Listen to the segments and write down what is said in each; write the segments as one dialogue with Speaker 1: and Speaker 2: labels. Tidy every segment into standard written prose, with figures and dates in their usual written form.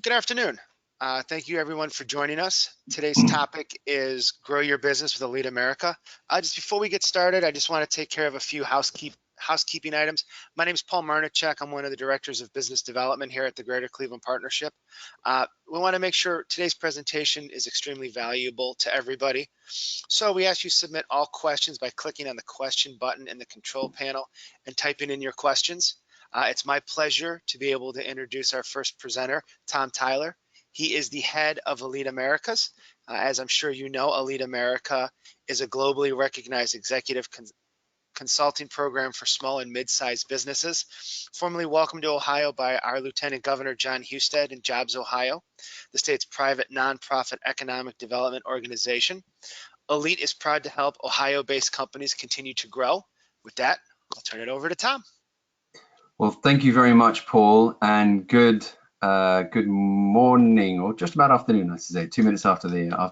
Speaker 1: Good afternoon. Thank you everyone for joining us. Today's topic is grow your business with Elite America. Just before we get started, I just want to take care of a few housekeeping items. My name is Paul Marnichek. I'm one of the directors of business development here at the Greater Cleveland Partnership. We want to make sure today's presentation is extremely valuable to everybody. So we ask you to submit all questions by clicking on the question button in the control panel and typing in your questions. It's my pleasure to be able to introduce our first presenter, Tom Tyler. He is the head of Elite Americas. As I'm sure you know, Elite America is a globally recognized executive consulting program for small and mid-sized businesses, formally welcomed to Ohio by our Lieutenant Governor, John Husted and JobsOhio, the state's private nonprofit economic development organization. Elite is proud to help Ohio-based companies continue to grow. With that, I'll turn it over to Tom.
Speaker 2: Well, thank you very much, Paul, and good morning, or just about afternoon, I should say, 2 minutes after the hour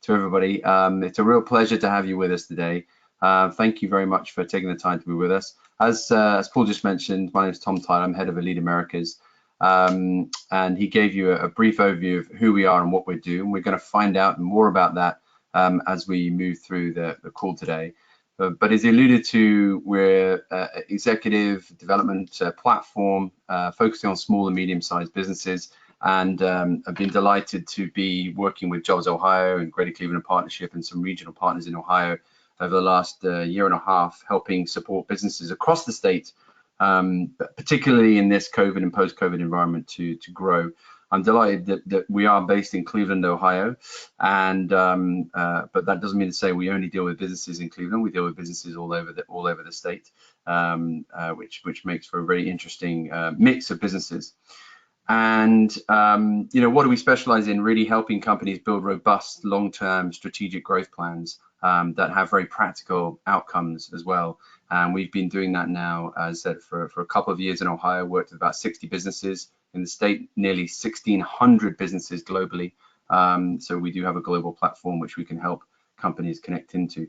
Speaker 2: to everybody. It's a real pleasure to have you with us today. Thank you very much for taking the time to be with us. As Paul just mentioned, my name is Tom Tyler. I'm head of Elite Americas, and he gave you a brief overview of who we are and what we're doing. We're going to find out more about that as we move through the call today. But as he alluded to, we're an executive development platform focusing on small and medium-sized businesses, and I've been delighted to be working with JobsOhio and Greater Cleveland Partnership and some regional partners in Ohio over the last year and a half, helping support businesses across the state, but particularly in this COVID and post-COVID environment to grow. I'm delighted that we are based in Cleveland, Ohio, and but that doesn't mean to say we only deal with businesses in Cleveland. We deal with businesses all over the state, which makes for a very interesting mix of businesses. And you know, what do we specialize in? Really helping companies build robust, long-term strategic growth plans that have very practical outcomes as well. And we've been doing that now, as I said, for a couple of years in Ohio. Worked with about 60 businesses in the state, nearly 1,600 businesses globally. So we do have a global platform which we can help companies connect into.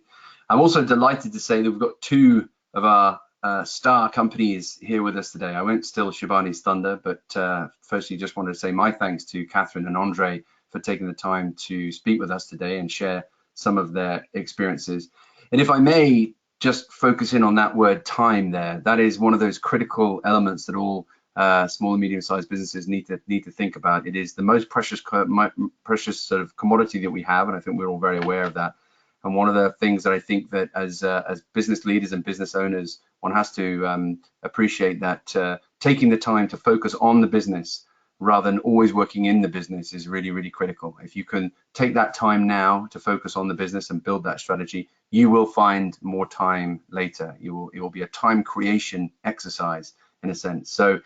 Speaker 2: I'm also delighted to say that we've got two of our star companies here with us today. I won't steal Shivani's thunder, but firstly, just wanted to say my thanks to Catherine and Andre for taking the time to speak with us today and share some of their experiences. And if I may just focus in on that word time there, that is one of those critical elements that all small and medium-sized businesses need to think about. It is the most precious sort of commodity that we have, and I think we're all very aware of that. And one of the things that I think that as business leaders and business owners, one has to appreciate that taking the time to focus on the business rather than always working in the business is really, really critical. If you can take that time now to focus on the business and build that strategy, you will find more time later. It will be a time creation exercise in a sense. So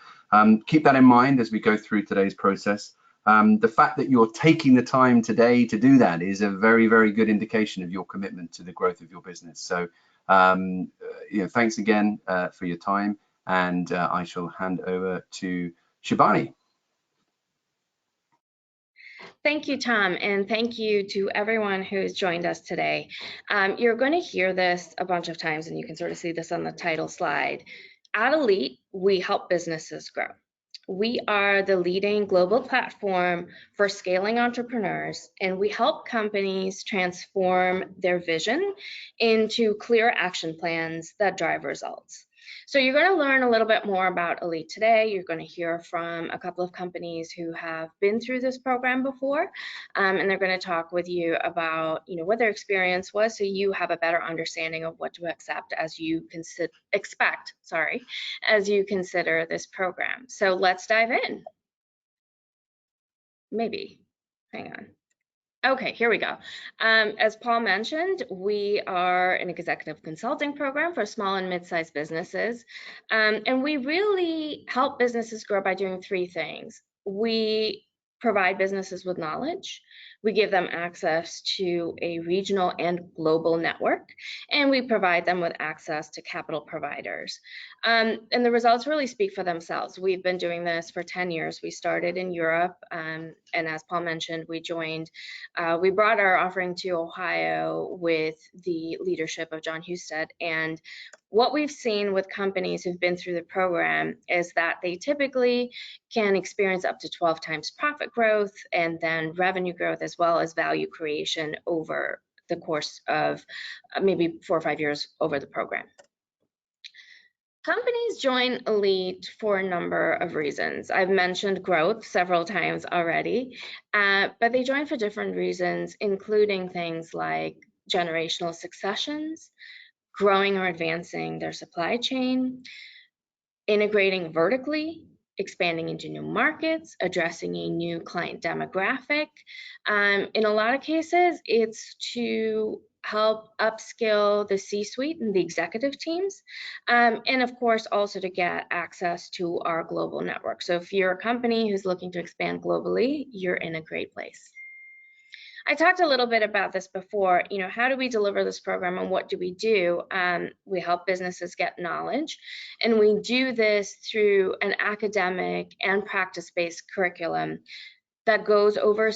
Speaker 2: keep that in mind as we go through today's process. The fact that you're taking the time today to do that is a very, very good indication of your commitment to the growth of your business. So you know, thanks again for your time, and I shall hand over to Shivani.
Speaker 3: Thank you, Tom, and thank you to everyone who's joined us today. You're going to hear this a bunch of times, and you can sort of see this on the title slide. At Elite, we help businesses grow. We are the leading global platform for scaling entrepreneurs, and we help companies transform their vision into clear action plans that drive results. So you're going to learn a little bit more about Elite today. You're going to hear from a couple of companies who have been through this program before, and they're going to talk with you about, you know, what their experience was, so you have a better understanding of what to expect as you consider this program. So let's dive in. Maybe, hang on. Okay, here we go. As Paul mentioned, we are an executive consulting program for small and mid-sized businesses, and we really help businesses grow by doing three things. We provide businesses with knowledge, We give them access to a regional and global network, and we provide them with access to capital providers. And the results really speak for themselves. We've been doing this for 10 years. We started in Europe, and as Paul mentioned, we brought our offering to Ohio with the leadership of John Husted. And what we've seen with companies who've been through the program is that they typically can experience up to 12 times profit growth and then revenue growth, as well as value creation over the course of maybe 4 or 5 years over the program. Companies join Elite for a number of reasons. I've mentioned growth several times already, but they join for different reasons, including things like generational successions, growing or advancing their supply chain, integrating vertically, expanding into new markets, addressing a new client demographic. In a lot of cases, it's to help upskill the C-suite and the executive teams, and of course also to get access to our global network. So if you're a company who's looking to expand globally, you're in a great place. I talked a little bit about this before. How do we deliver this program and what do we do? We help businesses get knowledge, and we do this through an academic and practice-based curriculum that goes over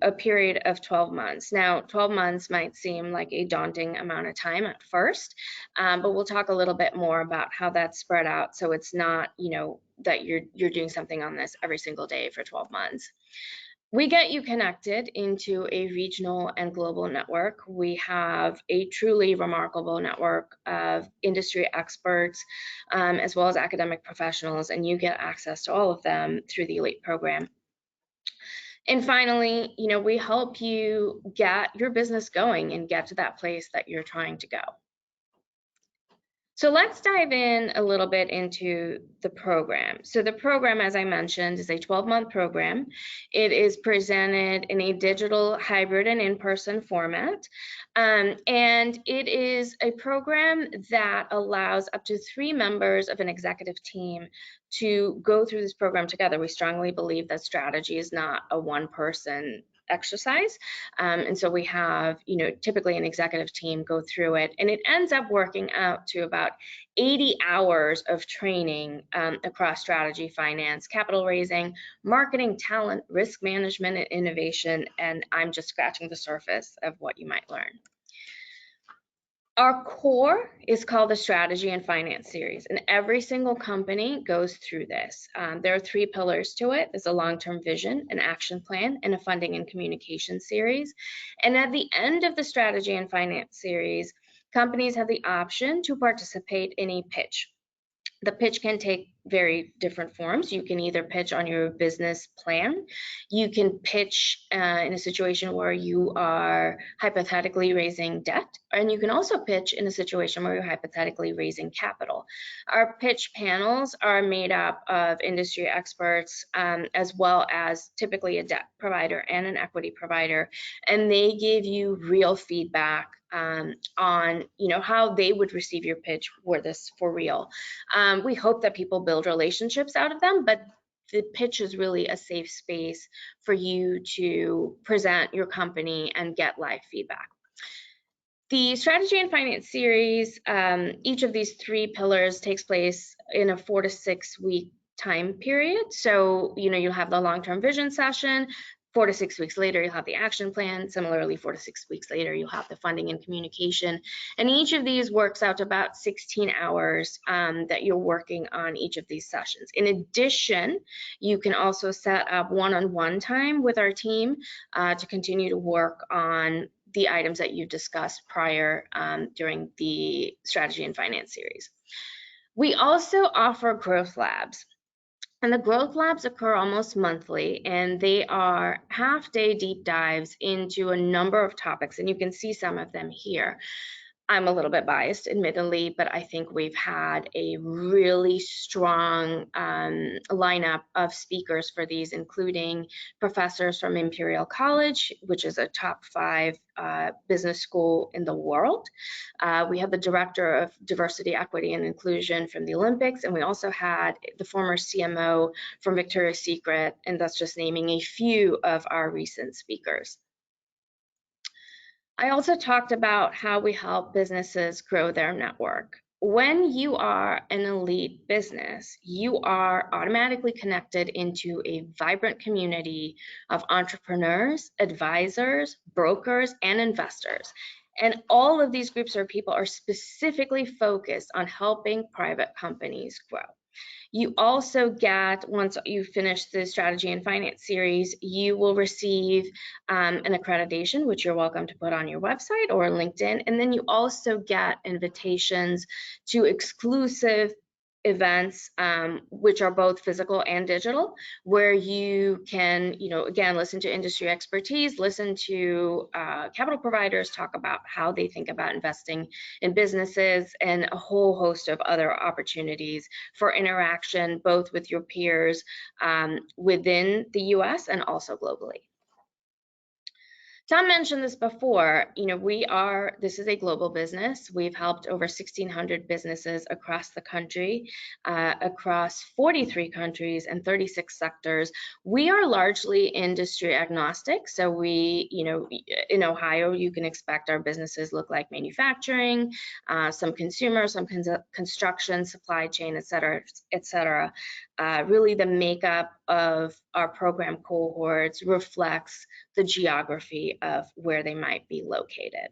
Speaker 3: a period of 12 months. Now, 12 months might seem like a daunting amount of time at first, but we'll talk a little bit more about how that's spread out, so it's not, that you're doing something on this every single day for 12 months. We get you connected into a regional and global network. We have a truly remarkable network of industry experts, as well as academic professionals, and you get access to all of them through the Elite program. And finally, we help you get your business going and get to that place that you're trying to go. So let's dive in a little bit into the program. So the program, as I mentioned, is a 12-month program. It is presented in a digital, hybrid, and in-person format. And it is a program that allows up to 3 members of an executive team to go through this program together. We strongly believe that strategy is not a one-person exercise. And so we have, typically an executive team go through it, and it ends up working out to about 80 hours of training across strategy, finance, capital raising, marketing, talent, risk management, and innovation. And I'm just scratching the surface of what you might learn. Our core is called the Strategy and Finance Series, and every single company goes through this. There are 3 pillars to it. There's a long-term vision, an action plan, and a funding and communication series. And at the end of the Strategy and Finance Series, companies have the option to participate in a pitch. The pitch can take very different forms. You can either pitch on your business plan. You can pitch in a situation where you are hypothetically raising debt, and you can also pitch in a situation where you're hypothetically raising capital. Our pitch panels are made up of industry experts, as well as typically a debt provider and an equity provider, and they give you real feedback on how they would receive your pitch were this for real. We hope that people build relationships out of them, but the pitch is really a safe space for you to present your company and get live feedback. The Strategy and Finance Series, each of these 3 pillars takes place in a 4 to 6 week time period. So, you'll have the long-term vision session. 4 to 6 weeks later, you'll have the action plan. Similarly, 4 to 6 weeks later, you'll have the funding and communication. And each of these works out to about 16 hours that you're working on each of these sessions. In addition, you can also set up one-on-one time with our team to continue to work on the items that you discussed prior during the Strategy and Finance Series. We also offer growth labs. And the growth labs occur almost monthly, and they are half-day deep dives into a number of topics, and you can see some of them here. I'm a little bit biased, admittedly, but I think we've had a really strong lineup of speakers for these, including professors from Imperial College, which is a top 5 business school in the world. We have the Director of Diversity, Equity, and Inclusion from the Olympics, and we also had the former CMO from Victoria's Secret, and that's just naming a few of our recent speakers. I also talked about how we help businesses grow their network. When you are an elite business, you are automatically connected into a vibrant community of entrepreneurs, advisors, brokers, and investors. And all of these groups or people are specifically focused on helping private companies grow. You also get, once you finish the strategy and finance series, you will receive an accreditation, which you're welcome to put on your website or LinkedIn. And then you also get invitations to exclusive events, which are both physical and digital, where you can, again, listen to industry expertise, listen to capital providers talk about how they think about investing in businesses, and a whole host of other opportunities for interaction, both with your peers within the US and also globally. Tom mentioned this before, this is a global business. We've helped over 1,600 businesses across the country, across 43 countries and 36 sectors. We are largely industry agnostic. So we, in Ohio, you can expect our businesses look like manufacturing, some consumer, some construction, supply chain, et cetera, et cetera. Really the makeup of our program cohorts reflects the geography of where they might be located.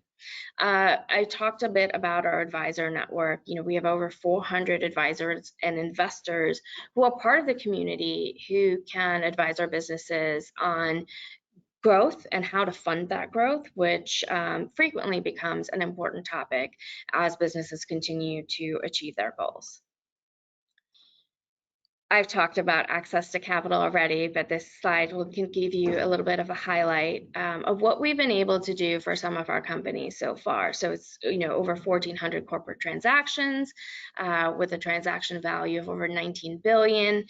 Speaker 3: I talked a bit about our advisor network. We have over 400 advisors and investors who are part of the community who can advise our businesses on growth and how to fund that growth, which frequently becomes an important topic as businesses continue to achieve their goals. I've talked about access to capital already, but this slide can give you a little bit of a highlight of what we've been able to do for some of our companies so far. So it's over 1,400 corporate transactions with a transaction value of over 19 billion.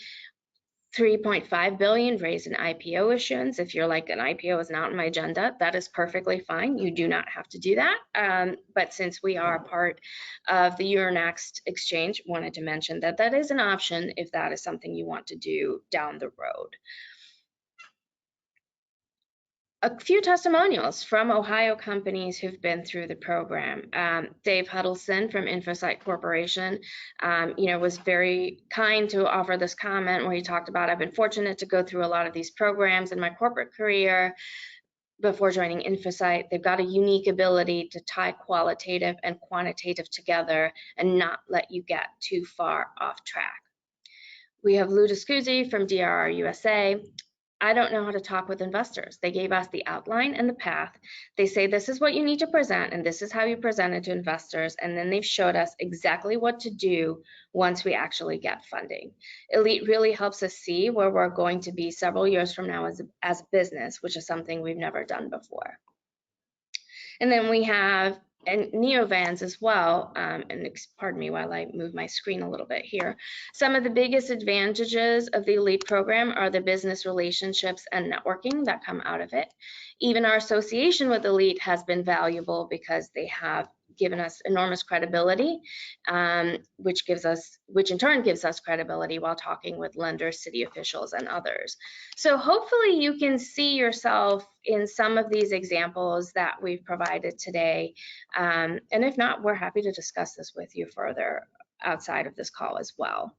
Speaker 3: 3.5 billion raised in IPO issuance. If you're like, an IPO is not on my agenda, that is perfectly fine. You do not have to do that. But since we are part of the Euronext exchange, wanted to mention that that is an option if that is something you want to do down the road. A few testimonials from Ohio companies who've been through the program. Dave Huddleston from Infosight Corporation, was very kind to offer this comment where he talked about, I've been fortunate to go through a lot of these programs in my corporate career before joining Infosight. They've got a unique ability to tie qualitative and quantitative together and not let you get too far off track. We have Lou Discuzzi from DRR USA. I don't know how to talk with investors. They gave us the outline and the path. They say this is what you need to present and this is how you present it to investors. And then they've showed us exactly what to do once we actually get funding. Elite really helps us see where we're going to be several years from now as a business, which is something we've never done before. And then we have Neovans as well, and pardon me while I move my screen a little bit here. Some of the biggest advantages of the Elite program are the business relationships and networking that come out of it. Even our association with Elite has been valuable because they have given us enormous credibility, which in turn gives us credibility while talking with lenders, city officials, and others. So hopefully you can see yourself in some of these examples that we've provided today. And if not, we're happy to discuss this with you further outside of this call as well.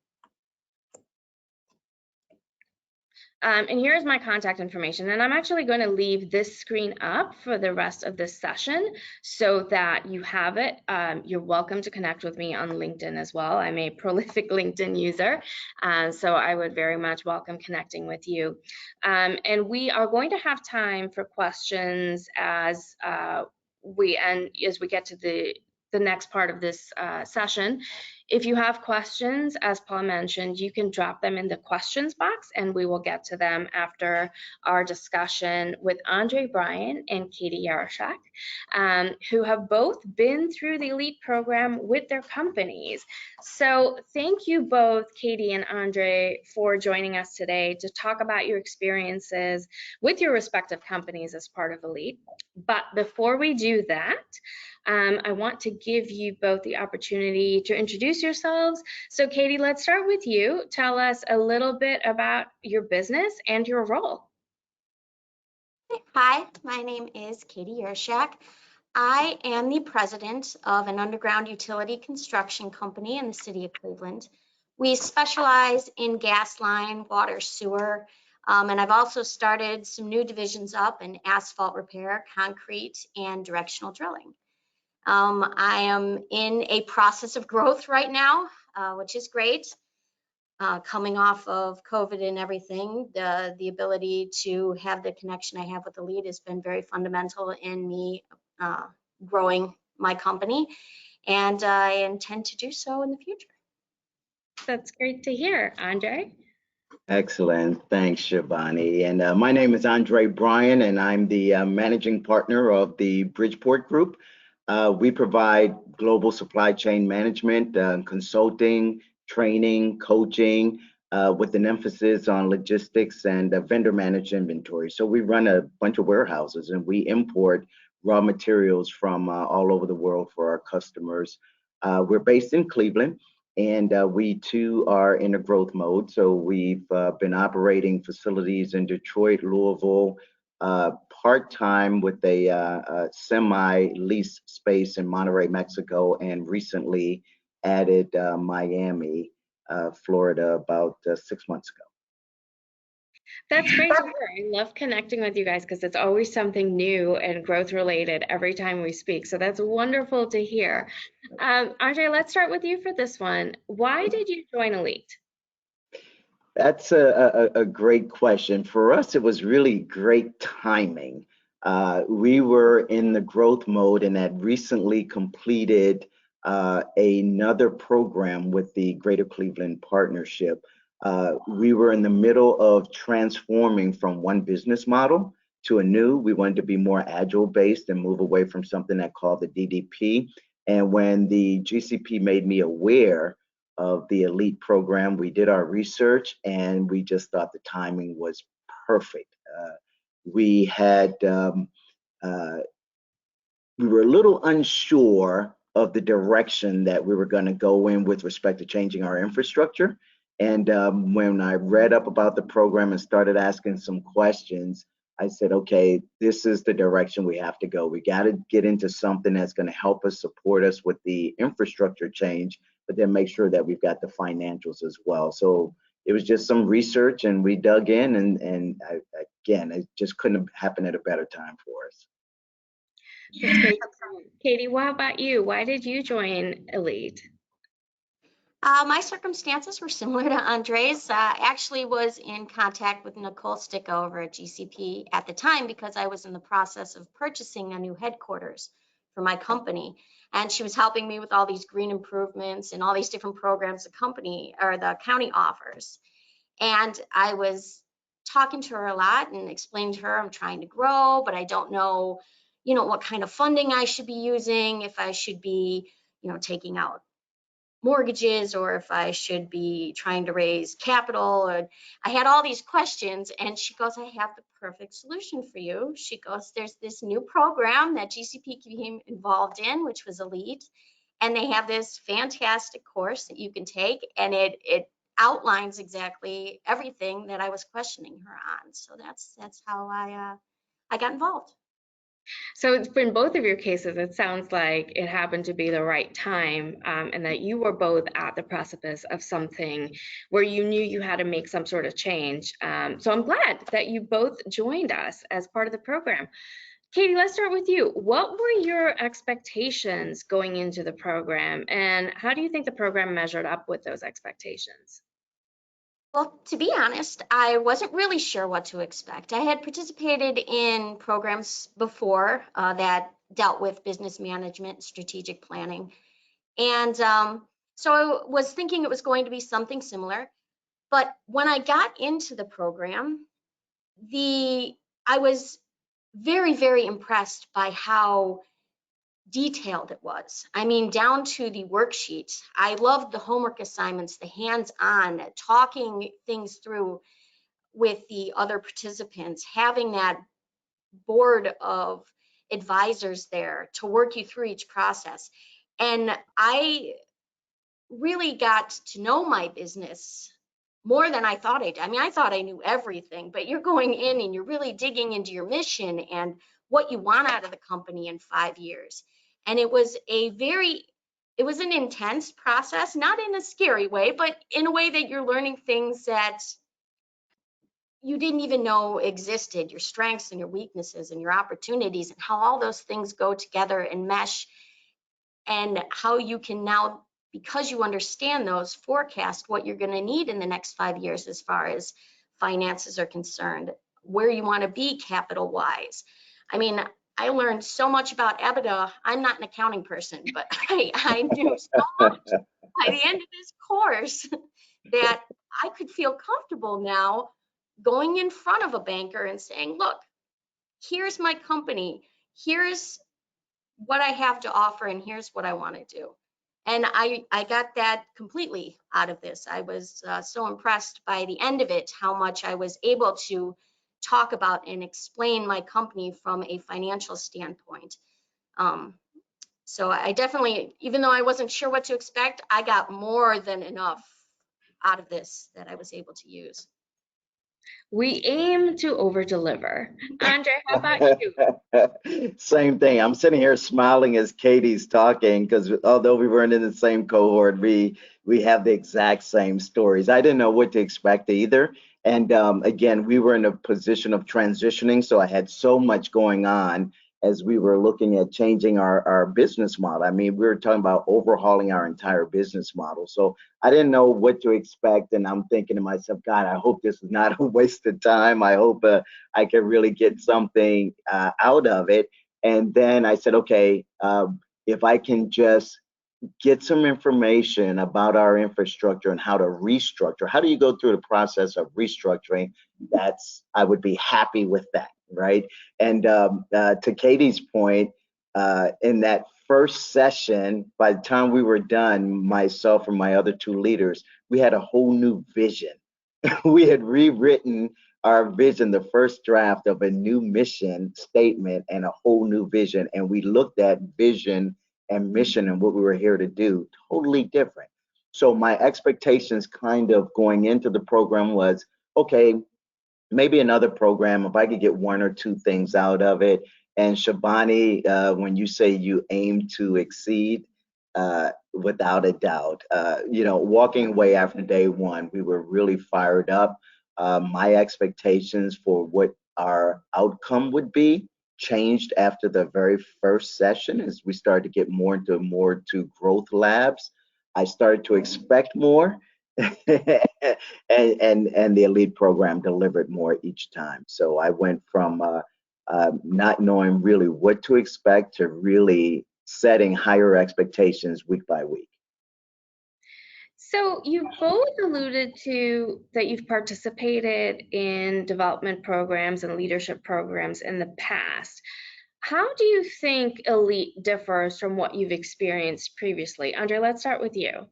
Speaker 3: And here's my contact information. And I'm actually going to leave this screen up for the rest of this session so that you have it. You're welcome to connect with me on LinkedIn as well. I'm a prolific LinkedIn user, so I would very much welcome connecting with you. And we are going to have time for questions as we get to the next part of this session. If you have questions, as Paul mentioned, you can drop them in the questions box and we will get to them after our discussion with Andre Bryan and Katie Yaroshak, who have both been through the Elite program with their companies. So thank you both, Katie and Andre, for joining us today to talk about your experiences with your respective companies as part of Elite. But before we do that, I want to give you both the opportunity to introduce yourselves. So Katie, let's start with you. Tell us a little bit about your business and your role.
Speaker 4: Hi, my name is Katie Yaroshak. I am the president of an underground utility construction company in the city of Cleveland. We specialize in gas line, water, sewer, and I've also started some new divisions up in asphalt repair, concrete, and directional drilling. I am in a process of growth right now, which is great. Coming off of COVID and everything, the ability to have the connection I have with the lead has been very fundamental in me growing my company, and I intend to do so in the future.
Speaker 3: That's great to hear. Andre?
Speaker 5: Excellent. Thanks, Shivani. And my name is Andre Bryan, and I'm the managing partner of the Bridgeport Group. We provide global supply chain management, consulting, training, coaching, with an emphasis on logistics and vendor managed inventory. So we run a bunch of warehouses and we import raw materials from all over the world for our customers. We're based in Cleveland. And we too are in a growth mode. So we've been operating facilities in Detroit, Louisville, part-time with a semi-lease space in Monterrey, Mexico, and recently added Miami, Florida about 6 months ago.
Speaker 3: That's great to hear. I love connecting with you guys because it's always something new and growth related every time we speak. So that's wonderful to hear. Andre, let's start with you for this one. Why did you join Elite?
Speaker 5: That's a great question. For us, it was really great timing. We were in the growth mode and had recently completed another program with the Greater Cleveland Partnership. We were in the middle of transforming from one business model to a new. We wanted to be more agile based and move away from something that called the DDP. And when the GCP made me aware of the Elite program, we did our research and we just thought the timing was perfect. We had we were a little unsure of the direction that we were going to go in with respect to changing our infrastructure. And when I read up about the program and started asking some questions, I said, okay, this is the direction we have to go. We got to get into something that's going to help us support us with the infrastructure change, but then make sure that we've got the financials as well. So it was just some research and we dug in and again, it just couldn't have happened at a better time for us.
Speaker 3: That's great. Katie, what about you? Why did you join Elite?
Speaker 4: My circumstances were similar to Andre's. Actually was in contact with Nicole Sticka over at GCP at the time because I was in the process of purchasing a new headquarters for my company. And she was helping me with all these green improvements and all these different programs the company or the county offers. And I was talking to her a lot and explained to her I'm trying to grow, but I don't know, what kind of funding I should be using, if I should be, taking out mortgages or if I should be trying to raise capital. Or I had all these questions and she goes, I have the perfect solution for you. She goes, there's this new program that GCP became involved in, which was Elite. And they have this fantastic course that you can take and it outlines exactly everything that I was questioning her on. So that's how I got involved.
Speaker 3: So in both of your cases, it sounds like it happened to be the right time and that you were both at the precipice of something where you knew you had to make some sort of change. So I'm glad that you both joined us as part of the program. Katie, let's start with you. What were your expectations going into the program and how do you think the program measured up with those expectations?
Speaker 4: Well, to be honest, I wasn't really sure what to expect. I had participated in programs before that dealt with business management, strategic planning. And so I was thinking it was going to be something similar. But when I got into the program, I was very, very impressed by how detailed it was. I mean, down to the worksheets. I loved the homework assignments, the hands-on, talking things through with the other participants, having that board of advisors there to work you through each process. And I really got to know my business more than I thought I did. I mean, I thought I knew everything, but you're going in and you're really digging into your mission and what you want out of the company in 5 years. And it was an intense process, not in a scary way, but in a way that you're learning things that you didn't even know existed, your strengths and your weaknesses and your opportunities, and how all those things go together and mesh, and how you can now, because you understand those, forecast what you're going to need in the next 5 years as far as finances are concerned, where you want to be capital wise. I mean, I learned so much about EBITDA. I'm not an accounting person, but I knew so much by the end of this course that I could feel comfortable now going in front of a banker and saying, look, here's my company, here's what I have to offer, and here's what I want to do. And I got that completely out of this. I was so impressed by the end of it, how much I was able to talk about and explain my company from a financial standpoint. So I definitely, even though I wasn't sure what to expect, I got more than enough out of this that I was able to use.
Speaker 3: We aim to over deliver. Andre, how about you?
Speaker 5: Same thing. I'm sitting here smiling as Katie's talking, because although we weren't in the same cohort, we have the exact same stories. I didn't know what to expect either. And again, we were in a position of transitioning, so I had so much going on as we were looking at changing our business model. I mean, we were talking about overhauling our entire business model. So I didn't know what to expect, and I'm thinking to myself, God, I hope this is not a waste of time. I hope I can really get something out of it. And then I said, okay, if I can just get some information about our infrastructure and how to restructure. How do you go through the process of restructuring? I would be happy with that, right? And to Katie's point, in that first session, by the time we were done, myself and my other two leaders, we had a whole new vision. We had rewritten our vision, the first draft of a new mission statement and a whole new vision. And we looked at vision and mission and what we were here to do totally different. So my expectations kind of going into the program was, okay, maybe another program, if I could get one or two things out of it. And Shabani, when you say you aim to exceed, without a doubt, walking away after day one, we were really fired up. My expectations for what our outcome would be changed after the very first session as we started to get more into growth labs. I started to expect more. and the elite program delivered more each time. So I went from not knowing really what to expect to really setting higher expectations week by week.
Speaker 3: So you both alluded to that you've participated in development programs and leadership programs in the past. How do you think Elite differs from what you've experienced previously? Andre, let's start with you.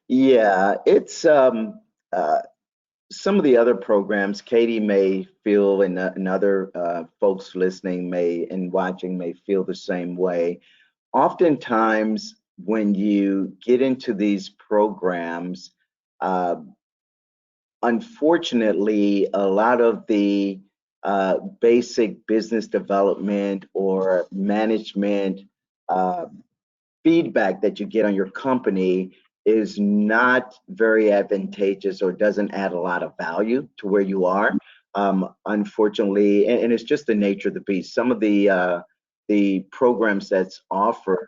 Speaker 5: Yeah, it's some of the other programs Katie may feel, and other folks listening and watching may feel the same way. Oftentimes, when you get into these programs, unfortunately, a lot of the basic business development or management feedback that you get on your company is not very advantageous or doesn't add a lot of value to where you are. Unfortunately, and it's just the nature of the beast. Some of the programs that's offered,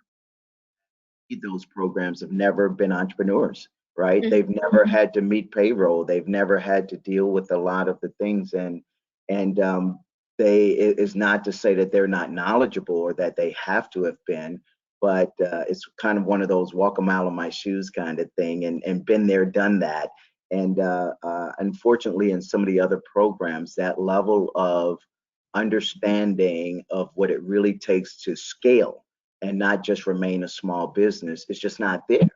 Speaker 5: those programs have never been entrepreneurs, right?
Speaker 3: Mhm.
Speaker 5: They've never had to meet payroll. They've never had to deal with a lot of the things, and it is not to say that they're not knowledgeable or that they have to have been, but it's kind of one of those walk a mile in my shoes kind of thing, and been there, done that. And unfortunately, in some of the other programs, that level of understanding of what it really takes to scale and not just remain a small business, it's just not there.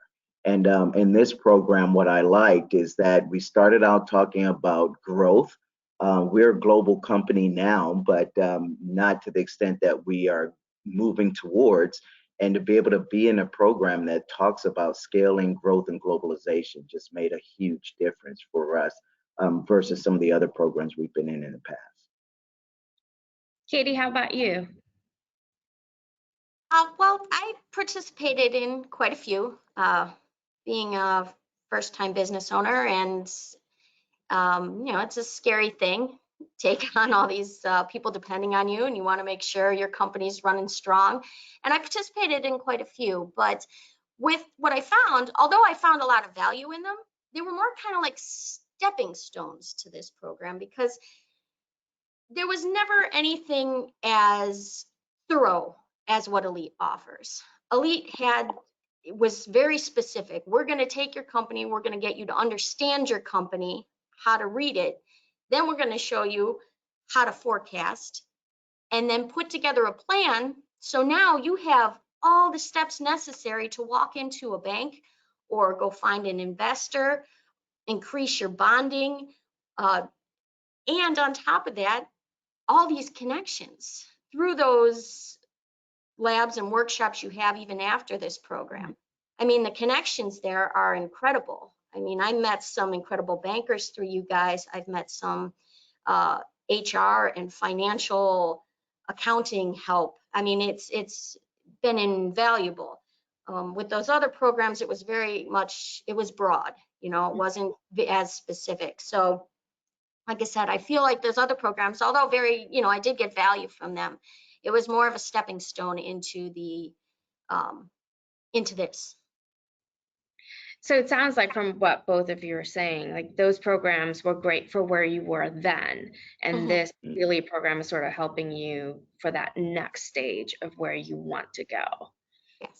Speaker 5: And in this program, what I liked is that we started out talking about growth. We're a global company now, but not to the extent that we are moving towards. And to be able to be in a program that talks about scaling, growth, and globalization just made a huge difference for us versus some of the other programs we've been in the past.
Speaker 3: Katie, how about you?
Speaker 4: Well, I participated in quite a few, being a first-time business owner, and it's a scary thing. Take on all these people depending on you, and you want to make sure your company's running strong. And I participated in quite a few, but with what I found, although I found a lot of value in them, they were more kind of like stepping stones to this program, because there was never anything as thorough as what Elite offers. Elite was very specific. We're going to take your company, we're going to get you to understand your company, how to read it. Then we're going to show you how to forecast and then put together a plan. So now you have all the steps necessary to walk into a bank or go find an investor, increase your bonding, and on top of that, all these connections through those labs and workshops you have even after this program. I mean, the connections there are incredible. I mean, I met some incredible bankers through you guys. I've met some HR and financial accounting help. I mean, it's been invaluable. With those other programs, it was it was broad, it wasn't as specific. So like I said, I feel like those other programs, although I did get value from them, it was more of a stepping stone into this.
Speaker 3: So it sounds like from what both of you are saying, like those programs were great for where you were then. And this Elite program is sort of helping you for that next stage of where you want to go.
Speaker 4: Yes.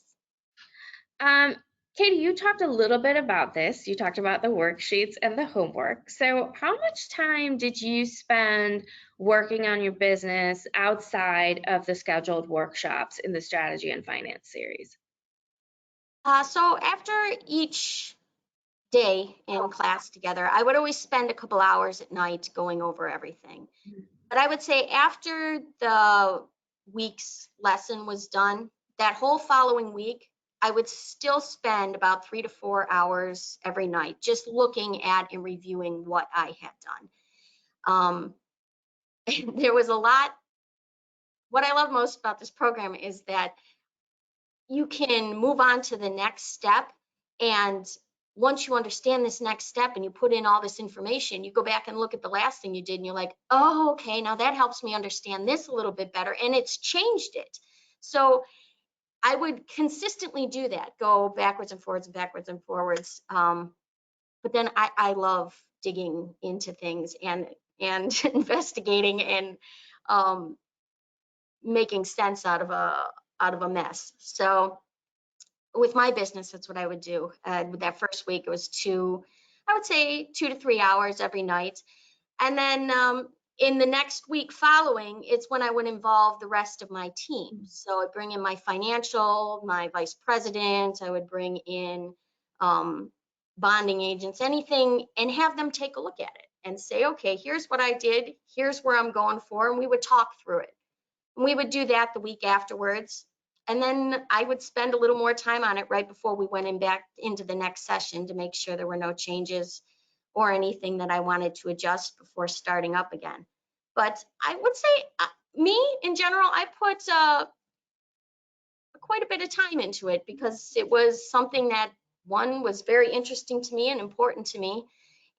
Speaker 3: Katie, you talked a little bit about this. You talked about the worksheets and the homework. So how much time did you spend working on your business outside of the scheduled workshops in the strategy and finance series?
Speaker 4: So after each day in class together, I would always spend a couple hours at night going over everything. But I would say after the week's lesson was done, that whole following week, I would still spend about 3 to 4 hours every night just looking at and reviewing what I had done. There was a lot. What I love most about this program is that you can move on to the next step, and once you understand this next step and you put in all this information, you go back and look at the last thing you did and you're like, oh, okay, now that helps me understand this a little bit better, and it's changed it. So I would consistently do that, go backwards and forwards and backwards and forwards. But then I love digging into things and investigating and making sense out of a mess. So with my business, that's what I would do. With that first week, it was I would say 2 to 3 hours every night. And then in the next week following, it's when I would involve the rest of my team. So I'd bring in my financial, my vice president, I would bring in bonding agents, anything, and have them take a look at it and say, okay, here's what I did, here's where I'm going for, and we would talk through it. And we would do that the week afterwards. And then I would spend a little more time on it right before we went back into the next session to make sure there were no changes or anything that I wanted to adjust before starting up again. But I would say, me in general, I put quite a bit of time into it because it was something that, one, was very interesting to me and important to me.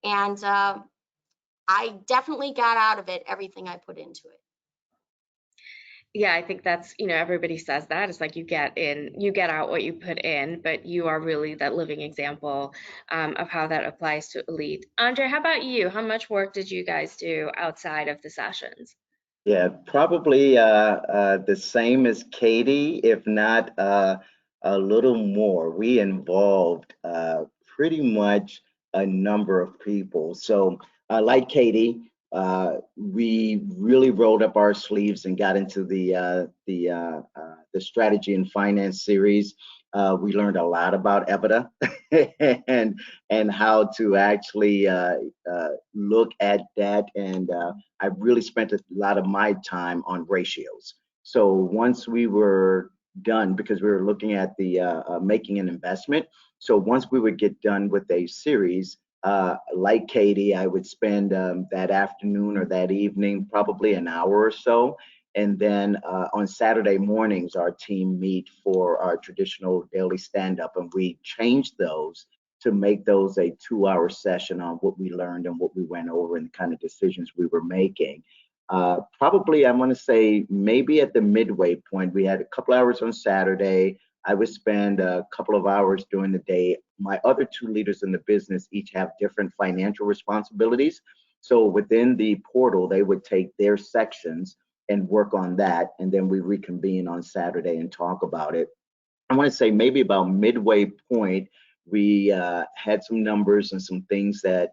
Speaker 4: And I definitely got out of it everything I put into it.
Speaker 3: Yeah, I think that's, everybody says that. It's like you get out what you put in, but you are really that living example of how that applies to Elite. Andre, how about you? How much work did you guys do outside of the sessions?
Speaker 5: Yeah, probably the same as Katie, if not a little more. We involved pretty much a number of people. So like Katie, we really rolled up our sleeves and got into the strategy and finance series. We learned a lot about EBITDA and how to actually look at that. And I really spent a lot of my time on ratios. So once we were done, because we were looking at the making an investment. So once we would get done with a series, like Katie, I would spend that afternoon or that evening, probably an hour or so, And then on Saturday mornings, our team meet for our traditional daily stand-up, and we changed those to make those a 2-hour session on what we learned and what we went over and the kind of decisions we were making. Probably, I'm going to say maybe at the midway point, we had a couple hours on Saturday. I would spend a couple of hours during the day. My other two leaders in the business each have different financial responsibilities. So within the portal, they would take their sections and work on that. And then we reconvene on Saturday and talk about it. I want to say maybe about midway point, we had some numbers and some things that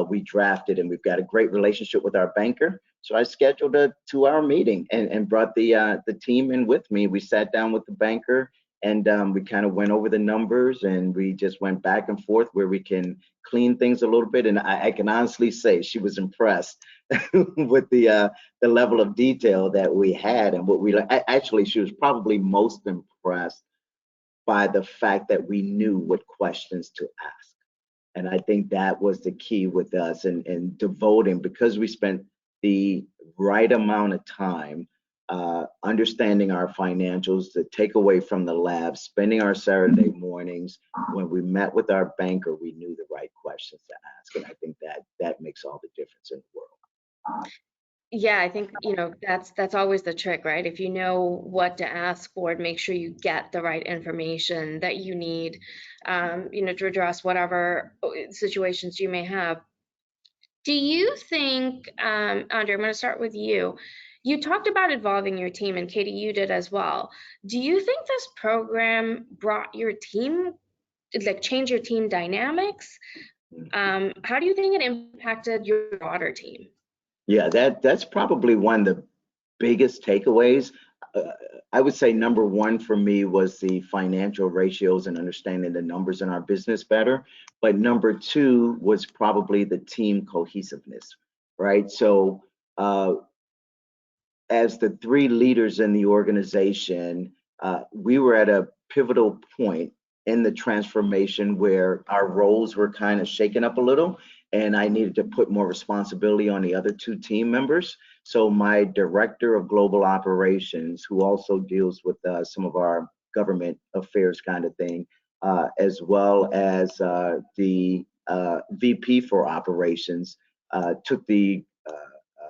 Speaker 5: we drafted, and we've got a great relationship with our banker. So I scheduled a 2-hour meeting and brought the team in with me. We sat down with the banker, and we kind of went over the numbers, and we just went back and forth where we can clean things a little bit. And I can honestly say she was impressed with the level of detail that we had and what we actually, she was probably most impressed by the fact that we knew what questions to ask. And I think that was the key with us, and devoting, because we spent the right amount of time understanding our financials, the takeaway from the lab, spending our Saturday mornings. When we met with our banker, we knew the right questions to ask. And I think that makes all the difference in the world.
Speaker 3: Yeah, I think, that's always the trick, right? If you know what to ask for, make sure you get the right information that you need, to address whatever situations you may have. Do you think, Andre, I'm going to start with you. You talked about involving your team, and Katie, you did as well. Do you think this program brought your team, change your team dynamics? How do you think it impacted your broader team?
Speaker 5: Yeah, that's probably one of the biggest takeaways. I would say number one for me was the financial ratios and understanding the numbers in our business better. But number two was probably the team cohesiveness, right? So as the three leaders in the organization, we were at a pivotal point in the transformation where our roles were kind of shaken up a little, and I needed to put more responsibility on the other two team members. So my director of global operations, who also deals with some of our government affairs kind of thing, as well as the VP for operations, took the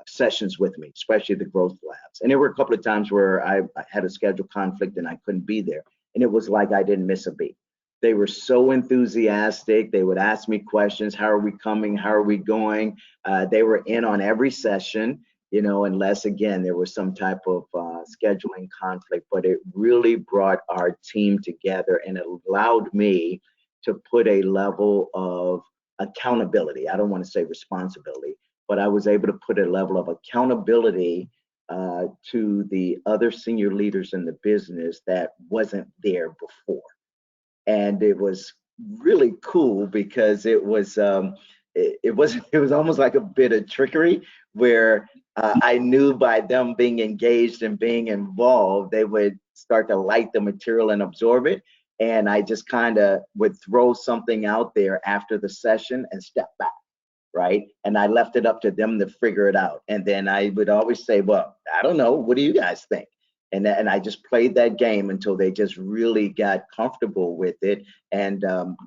Speaker 5: sessions with me, especially the growth labs. And there were a couple of times where I had a schedule conflict and I couldn't be there. And it was like I didn't miss a beat. They were so enthusiastic. They would ask me questions. How are we coming? How are we going? They were in on every session, unless, again, there was some type of scheduling conflict. But it really brought our team together, and it allowed me to put a level of accountability. I don't want to say responsibility, but I was able to put a level of accountability to the other senior leaders in the business that wasn't there before. And it was really cool because it was almost like a bit of trickery, where I knew by them being engaged and being involved, they would start to like the material and absorb it. And I just kind of would throw something out there after the session and step back. Right. And I left it up to them to figure it out. And then I would always say, well, I don't know. What do you guys think? And I just played that game until they just really got comfortable with it. And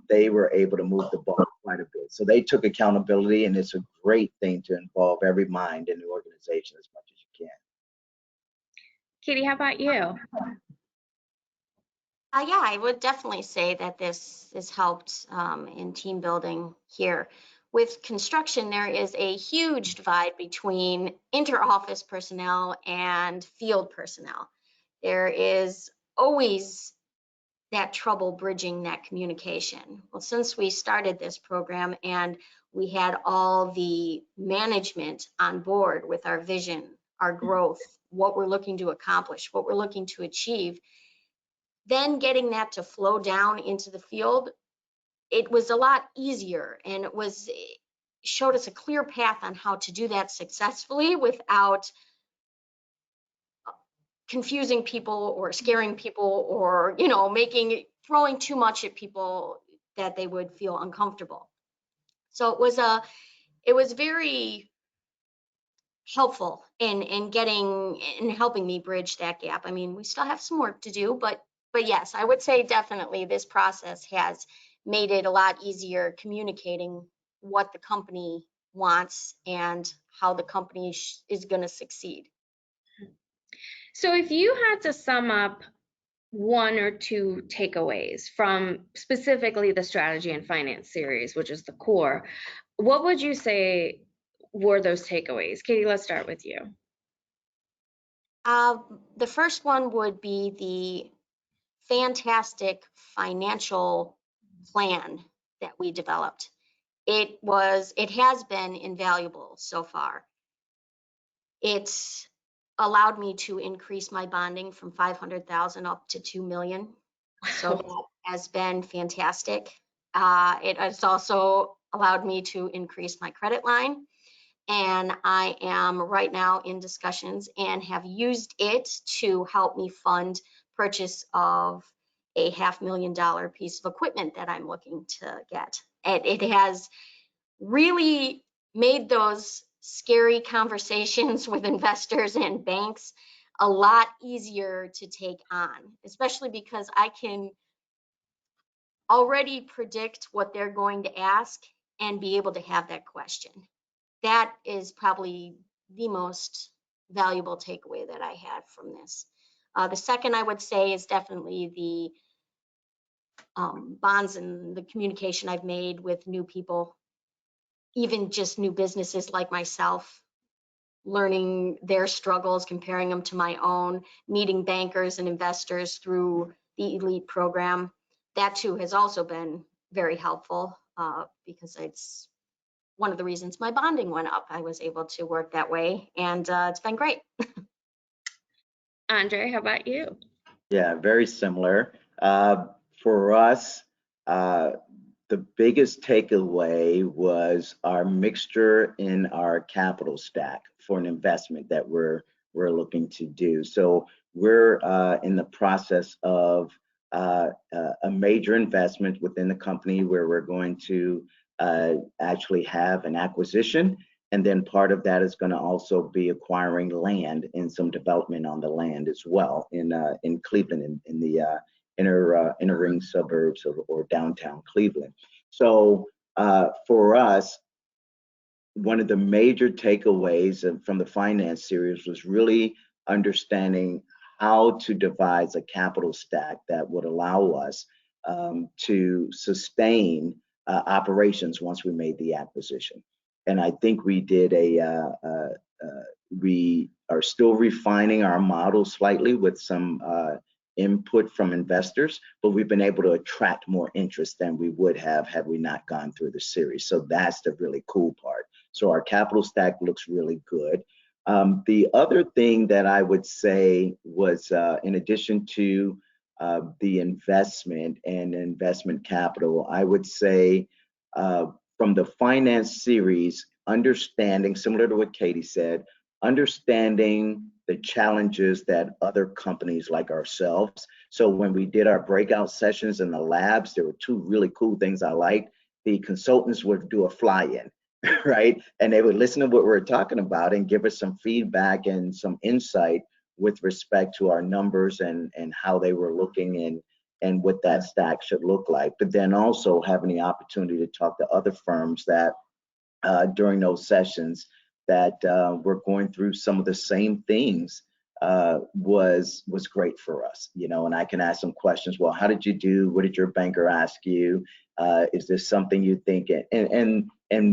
Speaker 5: they were able to move the ball quite a bit. So they took accountability, and it's a great thing to involve every mind in the organization as much as you can.
Speaker 3: Katie, how about you?
Speaker 4: Yeah, I would definitely say that this has helped in team building here. With construction, there is a huge divide between inter-office personnel and field personnel. There is always that trouble bridging that communication. Well, since we started this program and we had all the management on board with our vision, our growth, what we're looking to accomplish, what we're looking to achieve, then getting that to flow down into the field, it was a lot easier, and it showed us a clear path on how to do that successfully without confusing people or scaring people or, throwing too much at people that they would feel uncomfortable. So it was very helpful in getting in helping me bridge that gap. I mean, we still have some work to do, but yes, I would say definitely this process has made it a lot easier communicating what the company wants and how the company is going to succeed.
Speaker 3: So if you had to sum up one or two takeaways from specifically the strategy and finance series, which is the core, what would you say were those takeaways? Katie, let's start with you.
Speaker 4: The first one would be the fantastic financial plan that we developed. It has been invaluable so far. It's allowed me to increase my bonding from 500,000 up to 2 million. So that has been fantastic. It has also allowed me to increase my credit line. And I am right now in discussions and have used it to help me fund purchase of a $500,000 piece of equipment that I'm looking to get. It has really made those scary conversations with investors and banks a lot easier to take on, especially because I can already predict what they're going to ask and be able to have that question. That is probably the most valuable takeaway that I had from this. The second I would say is definitely the bonds and the communication I've made with new people, even just new businesses like myself, learning their struggles, comparing them to my own, meeting bankers and investors through the Elite program. That too has also been very helpful because it's one of the reasons my bonding went up. I was able to work that way, and it's been great.
Speaker 3: Andre, how about you?
Speaker 5: Yeah, very similar. For us, the biggest takeaway was our mixture in our capital stack for an investment that we're looking to do. So we're in the process of a major investment within the company where we're going to actually have an acquisition. And then part of that is going to also be acquiring land and some development on the land as well in Cleveland, in the inner ring suburbs or downtown Cleveland. So for us, one of the major takeaways from the finance series was really understanding how to devise a capital stack that would allow us to sustain operations once we made the acquisition. And I think we did we are still refining our model slightly with some input from investors, but we've been able to attract more interest than we would have had we not gone through the series. So that's the really cool part. So our capital stack looks really good. The other thing that I would say was, in addition to the investment and investment capital, I would say from the finance series, understanding, similar to what Katie said, understanding the challenges that other companies like ourselves. So when we did our breakout sessions in the labs, there were two really cool things I liked. The consultants would do a fly-in, right? And they would listen to what we were talking about and give us some feedback and some insight with respect to our numbers and how they were looking and what that stack should look like. But then also having the opportunity to talk to other firms that during those sessions that were going through some of the same things was great for us, you know. And I can ask some questions. Well, how did you do? What did your banker ask you? Is this something you think? And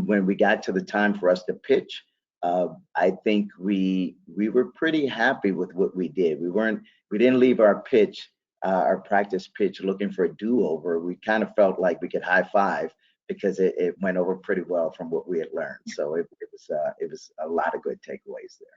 Speaker 5: when we got to the time for us to pitch, I think we were pretty happy with what we did. We didn't leave our pitch, our practice pitch, looking for a do-over. We kind of felt like we could high five because it went over pretty well from what we had learned. So it was a lot of good takeaways there.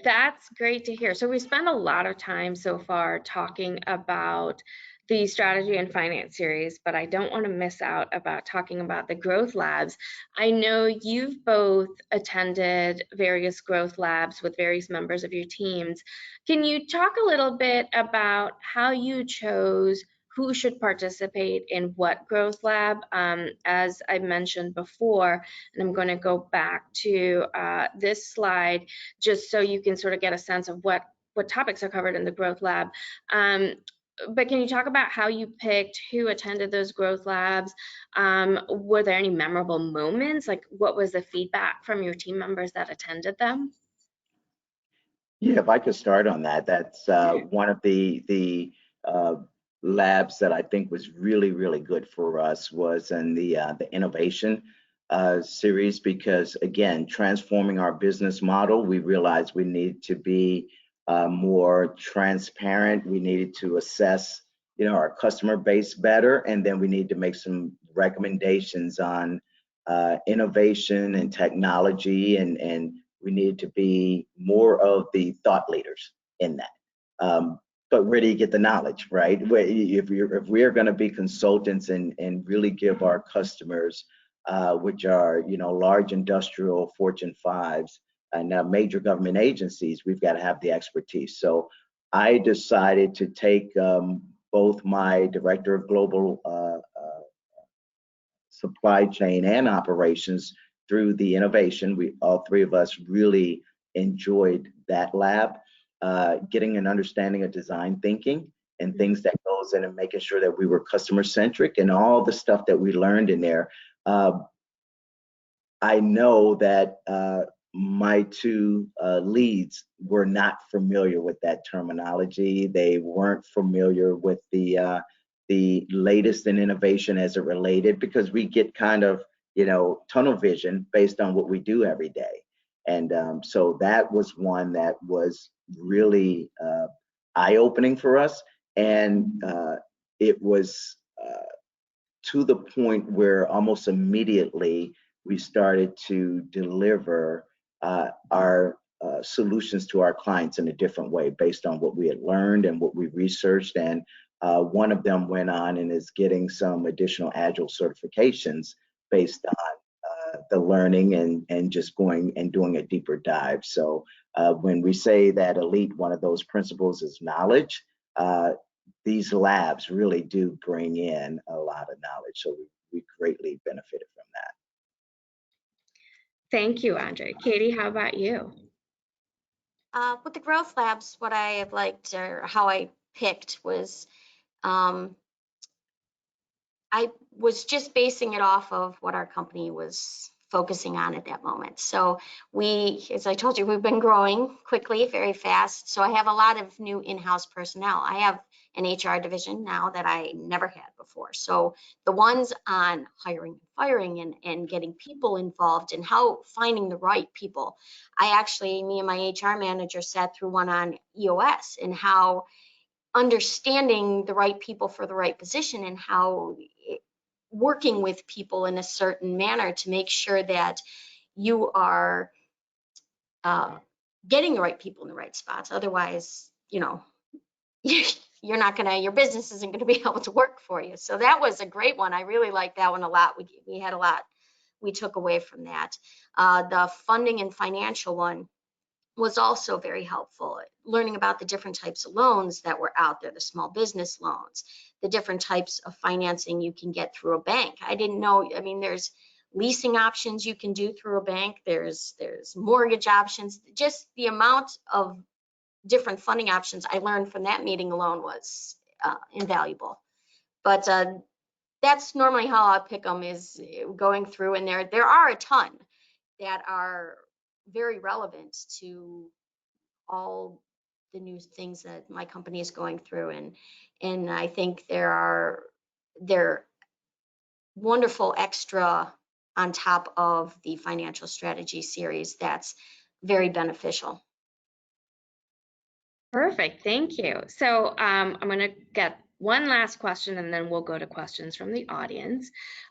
Speaker 3: That's great to hear. So we spent a lot of time so far talking about the strategy and finance series, but I don't want to miss out about talking about the growth labs. I know you've both attended various growth labs with various members of your teams. Can you talk a little bit about how you chose who should participate in what growth lab. As I mentioned before, and I'm going to go back to this slide just so you can sort of get a sense of what topics are covered in the growth lab. But can you talk about how you picked who attended those growth labs? Were there any memorable moments? Like, what was the feedback from your team members that attended them?
Speaker 5: Yeah, if I could start on that, that's one of the labs that I think was really good for us was in the innovation series, because again, transforming our business model, we realized we need to be more transparent. We needed to assess, our customer base better, and then we need to make some recommendations on innovation and technology, and we need to be more of the thought leaders in that. But where do you get the knowledge, right? If we are going to be consultants and really give our customers, which are large industrial Fortune 5s and major government agencies, we've got to have the expertise. So I decided to take both my director of global supply chain and operations through the innovation. We all three of us really enjoyed that lab, getting an understanding of design thinking and things that goes in and making sure that we were customer centric and all the stuff that we learned in there. I know that my two leads were not familiar with that terminology. They weren't familiar with the latest in innovation as it related, because we get kind of, tunnel vision based on what we do every day. And so that was one that was really eye-opening for us. And it was to the point where almost immediately we started to deliver our solutions to our clients in a different way based on what we had learned and what we researched. And one of them went on and is getting some additional Agile certifications based on the learning and just going and doing a deeper dive. So when we say that Elite, one of those principles is knowledge, these labs really do bring in a lot of knowledge. So we greatly benefited from that.
Speaker 3: Thank you, Andre. Katie, how about you?
Speaker 4: With the growth labs, what I have liked, or how I picked, was I was just basing it off of what our company was focusing on at that moment. So we, as I told you, we've been growing quickly, very fast. So I have a lot of new in-house personnel. I have an HR division now that I never had before. So the ones on hiring and firing and getting people involved and how finding the right people. Me and my HR manager sat through one on EOS and how understanding the right people for the right position and how working with people in a certain manner to make sure that you are getting the right people in the right spots. Otherwise, you're not gonna, your business isn't gonna be able to work for you. So that was a great one. I really liked that one a lot. We had a lot we took away from that. The funding and financial one was also very helpful, learning about the different types of loans that were out there, the small business loans, the different types of financing you can get through a bank. I didn't know, there's leasing options you can do through a bank, there's mortgage options, just the amount of different funding options I learned from that meeting alone was invaluable. But that's normally how I pick them, is going through, and there are a ton that are very relevant to all the new things that my company is going through, and I think they're wonderful extra on top of the financial strategy series that's very beneficial.
Speaker 3: Perfect, thank you. So I'm going to get one last question and then we'll go to questions from the audience.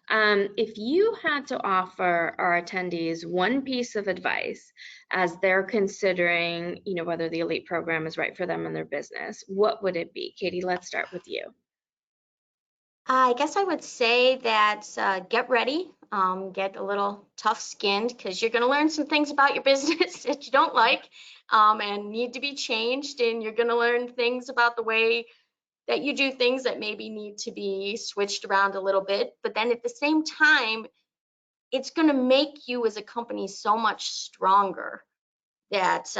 Speaker 3: If you had to offer our attendees one piece of advice as they're considering, whether the Elite program is right for them and their business, what would it be? Katie, let's start with you.
Speaker 4: I guess I would say that get ready, get a little tough-skinned, because you're going to learn some things about your business that you don't like and need to be changed, and you're going to learn things about the way that you do things that maybe need to be switched around a little bit, but then at the same time, it's going to make you as a company so much stronger that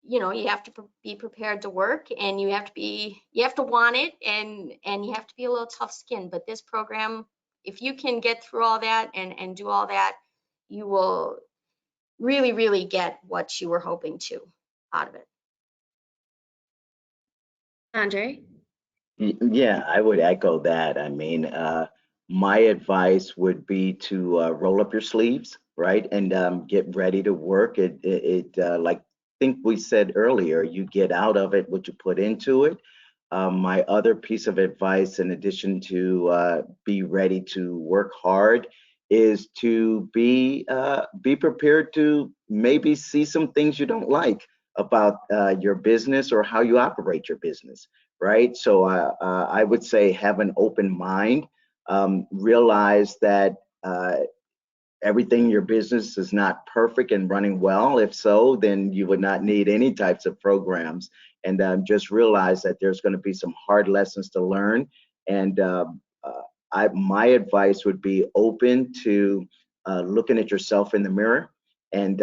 Speaker 4: you know, you have to be prepared to work, and you have to want it, and you have to be a little tough skinned. But this program, if you can get through all that and do all that, you will really, really get what you were hoping to out of it.
Speaker 3: Andre?
Speaker 5: Yeah, I would echo that. I mean, my advice would be to roll up your sleeves, right, and get ready to work. Like I think we said earlier, you get out of it what you put into it. My other piece of advice, in addition to be ready to work hard, is to be prepared to maybe see some things you don't like about your business or how you operate your business, right? So I would say have an open mind. Realize that everything in your business is not perfect and running well. If so, then you would not need any types of programs. And just realize that there's going to be some hard lessons to learn. And my advice would be open to looking at yourself in the mirror. And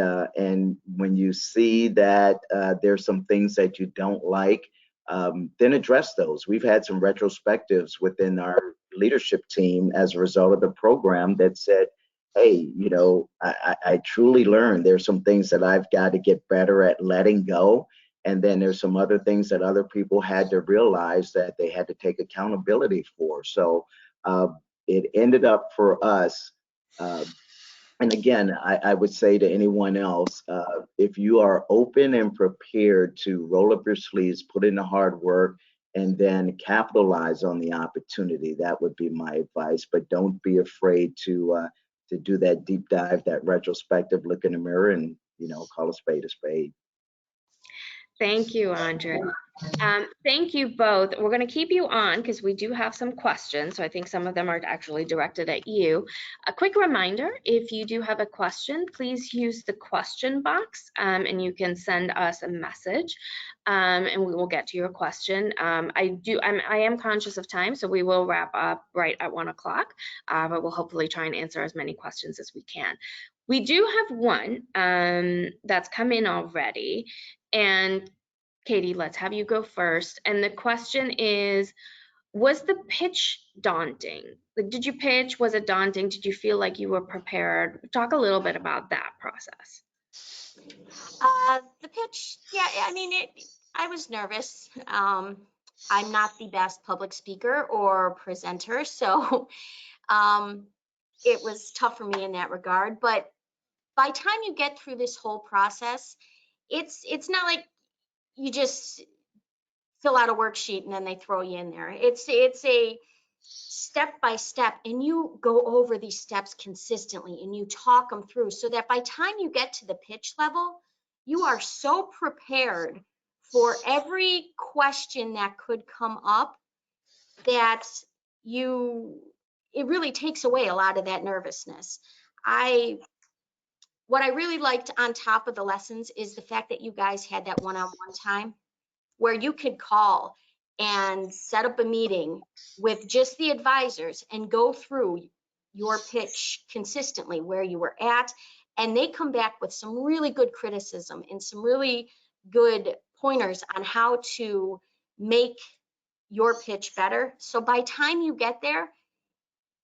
Speaker 5: when you see that there's some things that you don't like, then address those. We've had some retrospectives within our leadership team as a result of the program that said, hey, you know, I truly learned there's some things that I've got to get better at letting go. And then there's some other things that other people had to realize that they had to take accountability for. So it ended up for us. And again, I would say to anyone else, if you are open and prepared to roll up your sleeves, put in the hard work, and then capitalize on the opportunity, that would be my advice. But don't be afraid to do that deep dive, that retrospective, look in the mirror, and call a spade a spade.
Speaker 3: Thank you, Andre. Thank you both. We're going to keep you on because we do have some questions. So I think some of them are actually directed at you. A quick reminder, if you do have a question, please use the question box and you can send us a message and we will get to your question. I am conscious of time, so we will wrap up right at 1 o'clock, but we'll hopefully try and answer as many questions as we can. We do have one that's come in already. And Katie, let's have you go first. And the question is, was the pitch daunting? Like, did you pitch? Was it daunting? Did you feel like you were prepared? Talk a little bit about that process.
Speaker 4: The pitch, yeah, I mean, I was nervous. I'm not the best public speaker or presenter, so it was tough for me in that regard. But by the time you get through this whole process, it's not like you just fill out a worksheet and then they throw you in there. It's a step by step, and you go over these steps consistently and you talk them through so that by the time you get to the pitch level, you are so prepared for every question that could come up that it really takes away a lot of that nervousness. What I really liked on top of the lessons is the fact that you guys had that one-on-one time where you could call and set up a meeting with just the advisors and go through your pitch consistently where you were at, and they come back with some really good criticism and some really good pointers on how to make your pitch better. So by the time you get there,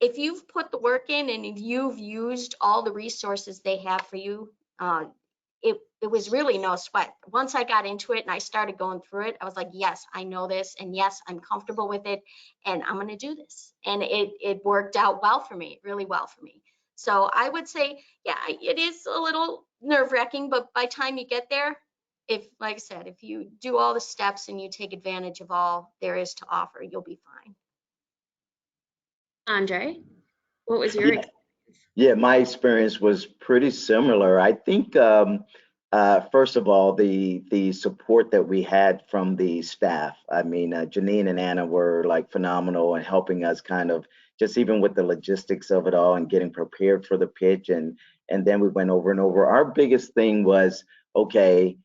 Speaker 4: if you've put the work in and you've used all the resources they have for you, it was really no sweat. Once I got into it and I started going through it, I was like, yes, I know this, and yes, I'm comfortable with it, and I'm going to do this. And it worked out well for me, really well for me. So I would say, yeah, it is a little nerve-wracking, but by the time you get there, like I said, if you do all the steps and you take advantage of all there is to offer, you'll be fine.
Speaker 3: Andre, what was your experience?
Speaker 5: Yeah, my experience was pretty similar. I think, first of all, the support that we had from the staff. I mean, Janine and Anna were like phenomenal in helping us kind of just even with the logistics of it all and getting prepared for the pitch. And then we went over and over. Our biggest thing was, okay,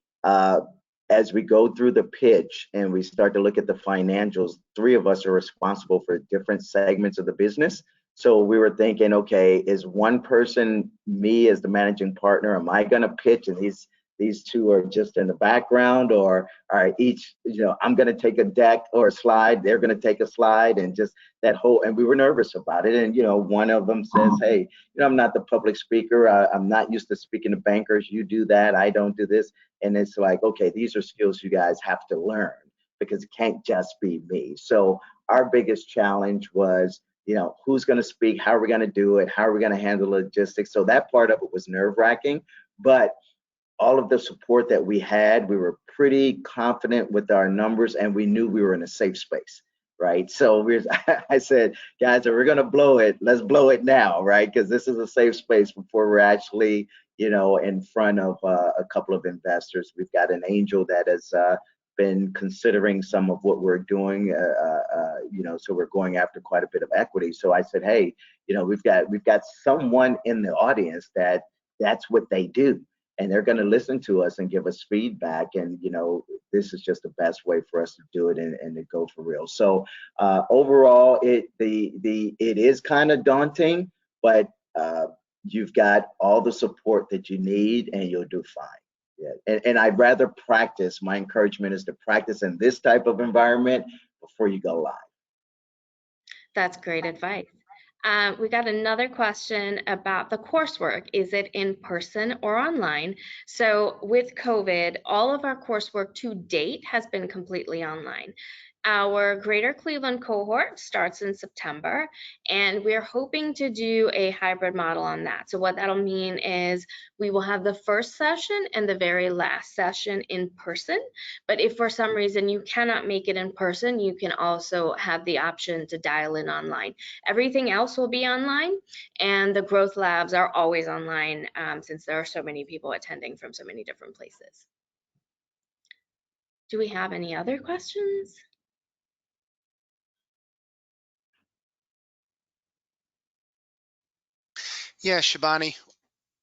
Speaker 5: as we go through the pitch and we start to look at the financials, three of us are responsible for different segments of the business. So we were thinking, okay, is one person, me as the managing partner, am I going to pitch and these two are just in the background, or are each, I'm going to take a deck or a slide, they're going to take a slide, and just that whole, and we were nervous about it. And, one of them says, hey, I'm not the public speaker. I'm not used to speaking to bankers. You do that. I don't do this. And it's like, okay, these are skills you guys have to learn because it can't just be me. So our biggest challenge was, who's going to speak? How are we going to do it? How are we going to handle logistics? So that part of it was nerve wracking, but all of the support that we had, we were pretty confident with our numbers, and we knew we were in a safe space, right? So I said, guys, if we're going to blow it, let's blow it now, right? Because this is a safe space before we're actually, in front of a couple of investors. We've got an angel that has been considering some of what we're doing, so we're going after quite a bit of equity. So I said, hey, we've got someone in the audience that's what they do, and they're going to listen to us and give us feedback. And this is just the best way for us to do it and to go for real. So overall, it is kind of daunting, but you've got all the support that you need, and you'll do fine. Yeah, and I'd rather practice. My encouragement is to practice in this type of environment before you go live.
Speaker 3: That's great advice. We got another question about the coursework. Is it in person or online? So with COVID, all of our coursework to date has been completely online. Our Greater Cleveland cohort starts in September, and we're hoping to do a hybrid model on that. So what that'll mean is we will have the first session and the very last session in person. But if for some reason you cannot make it in person, you can also have the option to dial in online. Everything else will be online, and the growth labs are always online since there are so many people attending from so many different places. Do we have any other questions?
Speaker 1: Yeah, Shabani,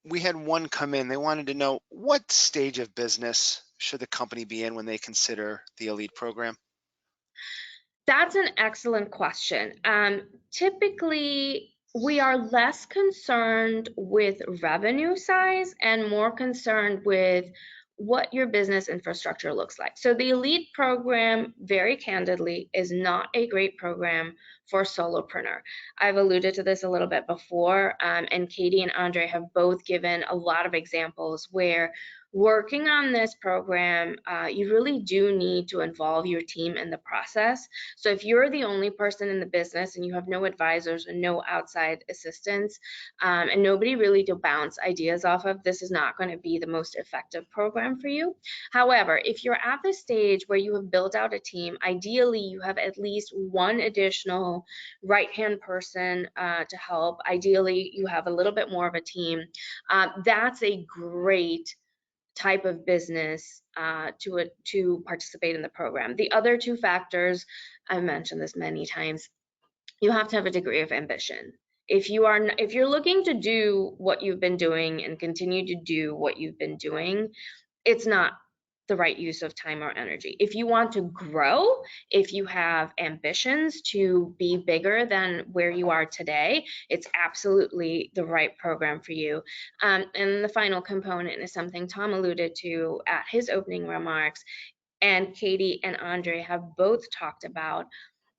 Speaker 1: we had one come in. They wanted to know, what stage of business should the company be in when they consider the Elite program?
Speaker 3: That's an excellent question. Typically, we are less concerned with revenue size and more concerned with what your business infrastructure looks like. So the Elite program, very candidly, is not a great program for solopreneur. I've alluded to this a little bit before, and Katie and Andre have both given a lot of examples where working on this program, you really do need to involve your team in the process. So if you're the only person in the business and you have no advisors and no outside assistance, and nobody really to bounce ideas off of, this is not going to be the most effective program for you. However, if you're at the stage where you have built out a team, ideally you have at least one additional right-hand person to help. Ideally, you have a little bit more of a team. That's a great type of business to participate in the program. The other two factors, I've mentioned this many times, you have to have a degree of ambition. If you're looking to do what you've been doing and continue to do what you've been doing, it's not the right use of time or energy. If you want to grow, if you have ambitions to be bigger than where you are today, it's absolutely the right program for you. And the final component is something Tom alluded to at his opening remarks, and Katie and Andre have both talked about.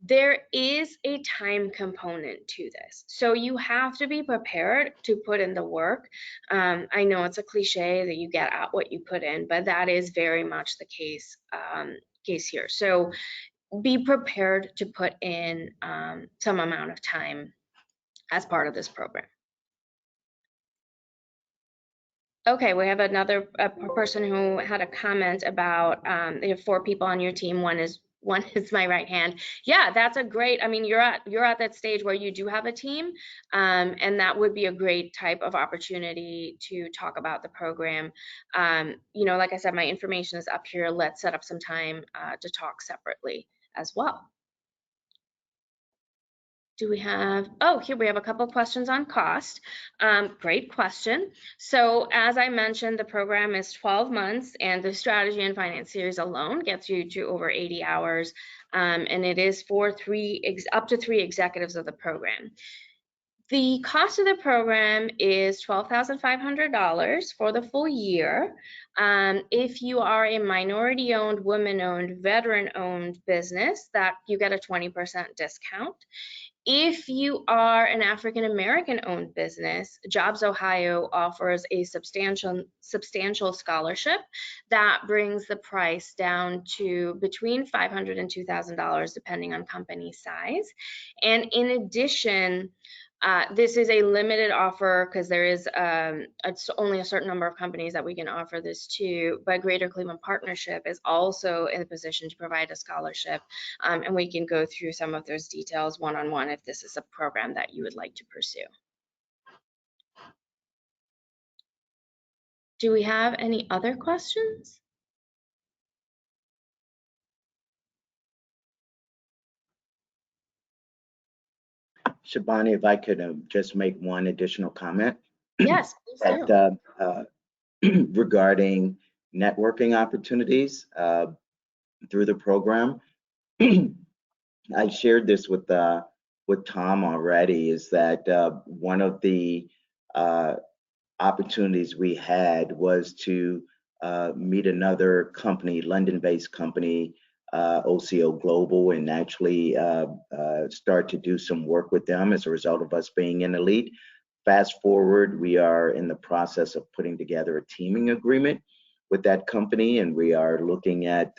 Speaker 3: There is a time component to this. So you have to be prepared to put in the work. I know it's a cliche that you get out what you put in, but that is very much the case here. So be prepared to put in some amount of time as part of this program. Okay, we have another person who had a comment about you have 4 people on your team. One is my right hand. Yeah, that's a great, I mean, you're at that stage where you do have a team, and that would be a great type of opportunity to talk about the program. Like I said, my information is up here. Let's set up some time to talk separately as well. Do we have, oh, here we have a couple questions on cost. Great question. So as I mentioned, the program is 12 months and the strategy and finance series alone gets you to over 80 hours. And it is for up to three executives of the program. The cost of the program is $12,500 for the full year. If you are a minority-owned, women-owned, veteran-owned business, that you get a 20% discount. If you are an African American owned business, JobsOhio offers a substantial scholarship that brings the price down to between $500 and $2,000 depending on company size. And in addition, this is a limited offer because there is it's only a certain number of companies that we can offer this to, but Greater Cleveland Partnership is also in a position to provide a scholarship, and we can go through some of those details one-on-one if this is a program that you would like to pursue. Do we have any other questions?
Speaker 5: Shabani, if I could just make one additional comment.
Speaker 3: Yes, please do.
Speaker 5: Regarding networking opportunities through the program. I shared this with Tom already, is that one of the opportunities we had was to meet another company, London-based company, OCO Global, and actually start to do some work with them as a result of us being in Elite. Fast forward, we are in the process of putting together a teaming agreement with that company, and we are looking at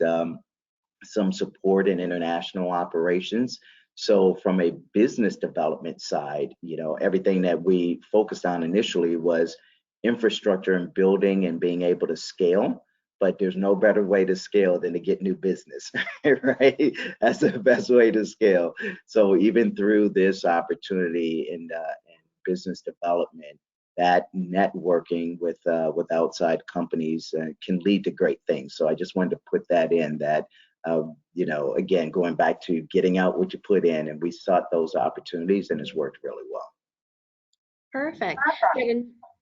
Speaker 5: some support in international operations. So from a business development side, you know, everything that we focused on initially was infrastructure and building and being able to scale. But there's no better way to scale than to get new business, right? That's the best way to scale. So even through this opportunity in business development, that networking with outside companies can lead to great things. So I just wanted to put that in, that you know, again, going back to getting out what you put in, and we sought those opportunities, and it's worked really well.
Speaker 3: Perfect.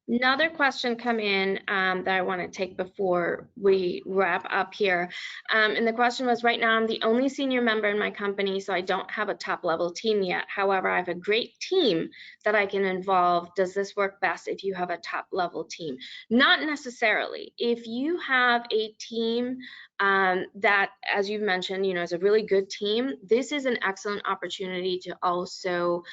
Speaker 3: Another question come in that I want to take before we wrap up here. And the question was, right now I'm the only senior member in my company, so I don't have a top level team yet. However, I have a great team that I can involve. Does this work best if you have a top level team? Not necessarily. If you have a team that, as you've mentioned, you know, is a really good team, this is an excellent opportunity to also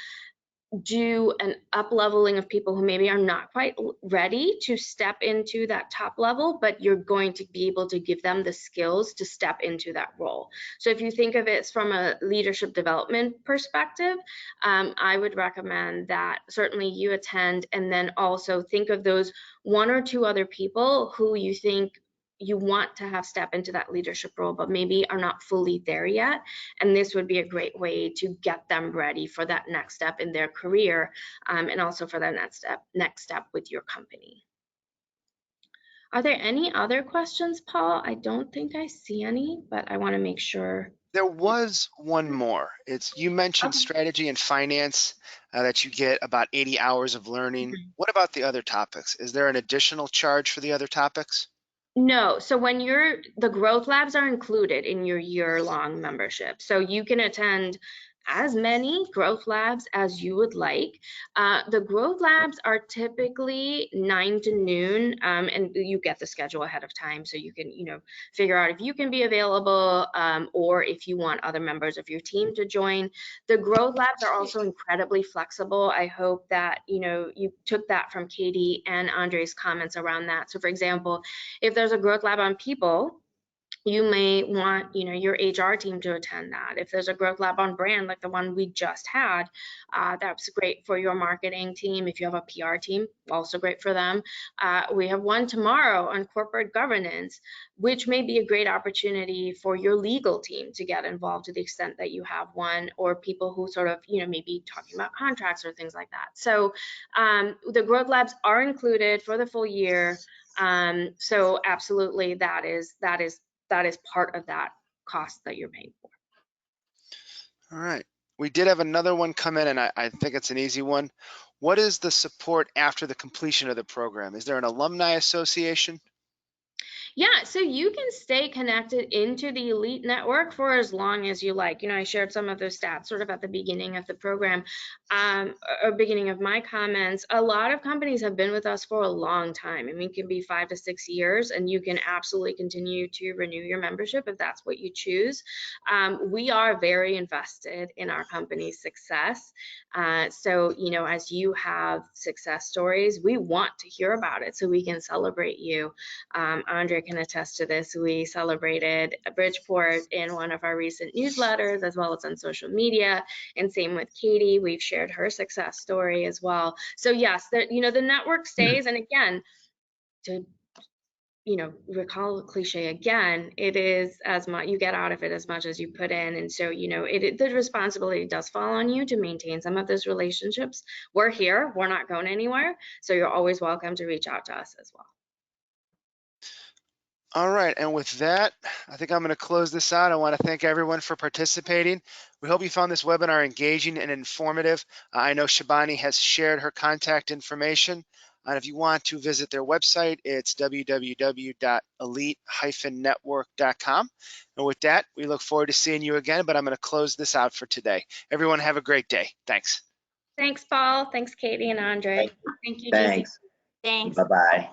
Speaker 3: do an up leveling of people who maybe are not quite ready to step into that top level, but you're going to be able to give them the skills to step into that role. So if you think of it from a leadership development perspective, I would recommend that certainly you attend, and then also think of those one or two other people who you think you want to have step into that leadership role, but maybe are not fully there yet. And this would be a great way to get them ready for that next step in their career, and also for the next step with your company. Are there any other questions, Paul? I don't think I see any, but I want to make sure.
Speaker 1: There was one more. You mentioned strategy and finance, that you get about 80 hours of learning. What about the other topics? Is there an additional charge for the other topics?
Speaker 3: No, so when the growth labs are included in your year-long membership. So you can attend as many growth labs as you would like. The growth labs are typically 9 to noon, and you get the schedule ahead of time, so you can, you know, figure out if you can be available, or if you want other members of your team to join. The growth labs are also incredibly flexible. I hope that, you know, you took that from Katie and Andre's comments around that. So for example, if there's a growth lab on people, you may want, you know, your HR team to attend that. If there's a growth lab on brand, like the one we just had, that's great for your marketing team. If you have a PR team, also great for them. We have one tomorrow on corporate governance, which may be a great opportunity for your legal team to get involved to the extent that you have one, or people who sort of, you know, maybe talking about contracts or things like that. So the growth labs are included for the full year. So absolutely, that is part of that cost that you're paying for.
Speaker 1: All right. We did have another one come in, and I think it's an easy one. What is the support after the completion of the program? Is there an alumni association?
Speaker 3: Yeah, so you can stay connected into the Elite Network for as long as you like. I shared some of those stats sort of at the beginning of the program, or beginning of my comments. A lot of companies have been with us for a long time. I mean, it can be 5 to 6 years, and you can absolutely continue to renew your membership if that's what you choose. We are very invested in our company's success. So, as you have success stories, we want to hear about it so we can celebrate you. Andre can attest to this. We celebrated Bridgeport in one of our recent newsletters, as well as on social media, and same with Katie. We've shared her success story as well. So yes, the network stays. And again, to recall the cliche again, it is as much, you get out of it as much as you put in. And so, the responsibility does fall on you to maintain some of those relationships. We're here, we're not going anywhere. So you're always welcome to reach out to us as well.
Speaker 1: All right, and with that, I think I'm going to close this out. I want to thank everyone for participating. We hope you found this webinar engaging and informative. I know Shabani has shared her contact information, and if you want to visit their website, it's www.elite-network.com. And with that, we look forward to seeing you again, but I'm going to close this out for today. Everyone have a great day. Thanks.
Speaker 3: Thanks, Paul. Thanks, Katie and Andre. Thank you, JC.
Speaker 5: Thanks.
Speaker 4: Thanks.
Speaker 5: Bye-bye.